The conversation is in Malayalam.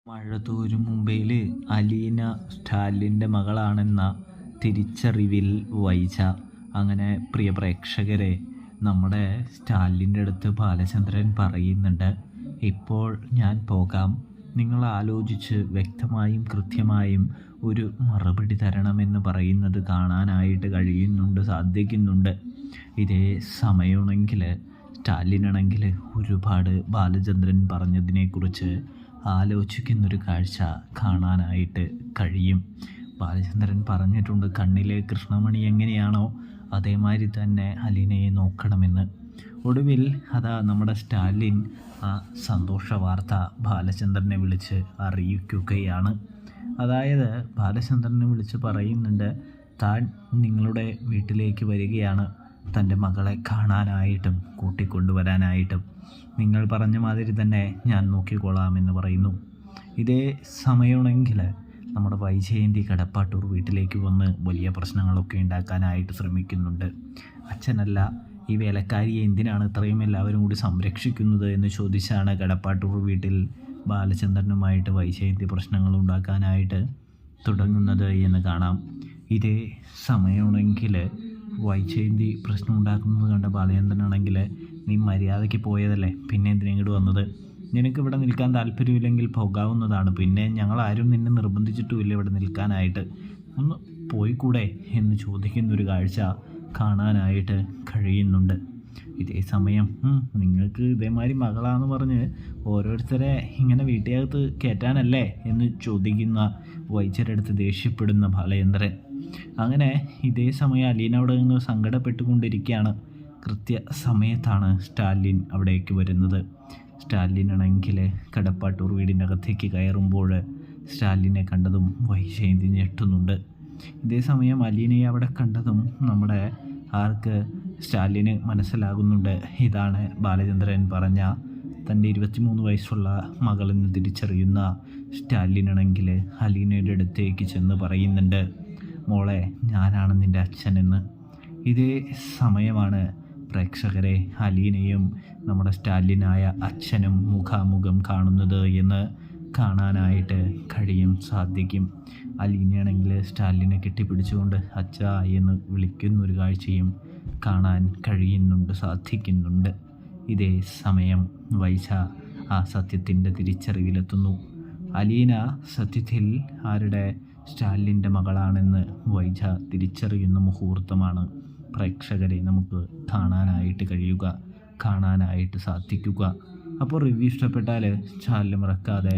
മഴതോരും മുംബൈയിൽ അലീന സ്റ്റാലിൻ്റെ മകളാണെന്ന തിരിച്ചറിവിൽ വൈജ. അങ്ങനെ പ്രിയ പ്രേക്ഷകരെ, നമ്മുടെ സ്റ്റാലിൻ്റെ അടുത്ത് ബാലചന്ദ്രൻ പറയുന്നുണ്ട്, ഇപ്പോൾ ഞാൻ പോകാം, നിങ്ങൾ ആലോചിച്ച് വ്യക്തമായും കൃത്യമായും ഒരു മറുപടി തരണമെന്ന് പറയുന്നത് കാണാനായിട്ട് സാധിക്കുന്നുണ്ട്. ഇതേ സമയമാണെങ്കിൽ സ്റ്റാലിനാണെങ്കിൽ ഒരുപാട് ബാലചന്ദ്രൻ പറഞ്ഞതിനെക്കുറിച്ച് ആലോചിക്കുന്നൊരു കാഴ്ച കാണാനായിട്ട് കഴിയും. ബാലചന്ദ്രൻ പറഞ്ഞിട്ടുണ്ട്, കണ്ണിലെ കൃഷ്ണമണി എങ്ങനെയാണോ അതേമാതിരി തന്നെ അലീനയെ നോക്കണമെന്ന്. ഒടുവിൽ അതാ നമ്മുടെ സ്റ്റാലിൻ ആ സന്തോഷ വാർത്ത ബാലചന്ദ്രനെ വിളിച്ച് അറിയിക്കുകയാണ്. അതായത് ബാലചന്ദ്രനെ വിളിച്ച് പറയുന്നുണ്ട്, താൻ നിങ്ങളുടെ വീട്ടിലേക്ക് വരികയാണ്, തൻ്റെ മകളെ കാണാനായിട്ടും കൂട്ടിക്കൊണ്ടുവരാനായിട്ടും. നിങ്ങൾ പറഞ്ഞ മാതിരി തന്നെ ഞാൻ നോക്കിക്കൊള്ളാമെന്ന് പറയുന്നു. ഇതേ സമയമാണെങ്കിൽ നമ്മുടെ വൈജയന്തി കടപ്പാട്ടൂർ വീട്ടിലേക്ക് വന്ന് വലിയ പ്രശ്നങ്ങളൊക്കെ ഉണ്ടാക്കാനായിട്ട് ശ്രമിക്കുന്നുണ്ട്. അച്ഛനല്ല, ഈ വേലക്കാരിയെ എന്തിനാണ് ഇത്രയും എല്ലാവരും കൂടി സംരക്ഷിക്കുന്നത് എന്ന് ചോദിച്ചാണ് കടപ്പാട്ടൂർ വീട്ടിൽ ബാലചന്ദ്രനുമായിട്ട് വൈജയന്തി പ്രശ്നങ്ങൾ ഉണ്ടാക്കാനായിട്ട് തുടങ്ങുന്നത് എന്ന് കാണാം. ഇതേ സമയമാണെങ്കിൽ വൈജയന്തി പ്രശ്നം ഉണ്ടാക്കുന്നത് കണ്ട ബാലചന്ദ്രനാണെങ്കിൽ, നീ മര്യാദയ്ക്ക് പോയതല്ലേ, പിന്നെ എന്തിനാ ഇങ്ങോട്ട് വന്നത്? നിനക്കിവിടെ നിൽക്കാൻ താല്പര്യമില്ലെങ്കിൽ പോകാവുന്നതാണ്, പിന്നെ ഞങ്ങളാരും നിന്നെ നിർബന്ധിച്ചിട്ടുമില്ല ഇവിടെ നിൽക്കാനായിട്ട്, ഒന്ന് പോയിക്കൂടെ എന്ന് ചോദിക്കുന്നൊരു കാഴ്ച കാണാനായിട്ട് കഴിയുന്നുണ്ട്. ഇതേ സമയം നിങ്ങൾക്ക് ഇതേമാതിരി മകളാന്ന് പറഞ്ഞ് ഓരോരുത്തരെ ഇങ്ങനെ വീട്ടിനകത്ത് കയറ്റാനല്ലേ എന്ന് ചോദിക്കുന്ന വൈദ്യരടുത്ത് ദേഷ്യപ്പെടുന്ന ബാലചന്ദ്രൻ. അങ്ങനെ ഇതേ സമയം അലീന അവിടെ നിന്ന് സങ്കടപ്പെട്ടുകൊണ്ടിരിക്കുകയാണ്. കൃത്യസമയത്താണ് സ്റ്റാലിൻ അവിടേക്ക് വരുന്നത്. സ്റ്റാലിനാണെങ്കിൽ കടപ്പാട്ടൂർ വീടിൻ്റെ അകത്തേക്ക് കയറുമ്പോൾ സ്റ്റാലിനെ കണ്ടതും വൈജയന്തി ഞെട്ടുന്നുണ്ട്. ഇതേ സമയം അലീനയെ അവിടെ കണ്ടതും നമ്മുടെ സ്റ്റാലിന് മനസ്സിലാകുന്നുണ്ട്, ഇതാണ് ബാലചന്ദ്രൻ പറഞ്ഞ തൻ്റെ 23 വയസ്സുള്ള മകളെന്ന് തിരിച്ചറിയുന്ന സ്റ്റാലിനാണെങ്കിൽ അലീനയുടെ അടുത്തേക്ക് ചെന്ന് പറയുന്നുണ്ട്, മോളെ, ഞാനാണ് നിൻ്റെ അച്ഛനെന്ന്. ഇതേ സമയമാണ് പ്രേക്ഷകരെ അലീനയും നമ്മുടെ സ്റ്റാലിനായ അച്ഛനും മുഖാമുഖം കാണുന്നത് എന്ന് കാണാനായിട്ട് സാധിക്കും. അലീനയാണെങ്കിൽ സ്റ്റാലിനെ കെട്ടിപ്പിടിച്ചുകൊണ്ട് അച്ഛ എന്ന് വിളിക്കുന്നൊരു കാഴ്ചയും കാണാൻ സാധിക്കുന്നുണ്ട്. ഇതേ സമയം വൈജ ആ സത്യത്തിൻ്റെ തിരിച്ചറിവിലെത്തുന്നു. അലീന സത്യത്തിൽ ആരുടെ സ്റ്റാലിൻ്റെ മകളാണെന്ന് വൈജ തിരിച്ചറിയുന്ന മുഹൂർത്തമാണ് പ്രേക്ഷകരെ നമുക്ക് കാണാനായിട്ട് സാധിക്കുക. അപ്പോൾ റിവ്യൂ ഇഷ്ടപ്പെട്ടാൽ ചാനൽ മറക്കാതെ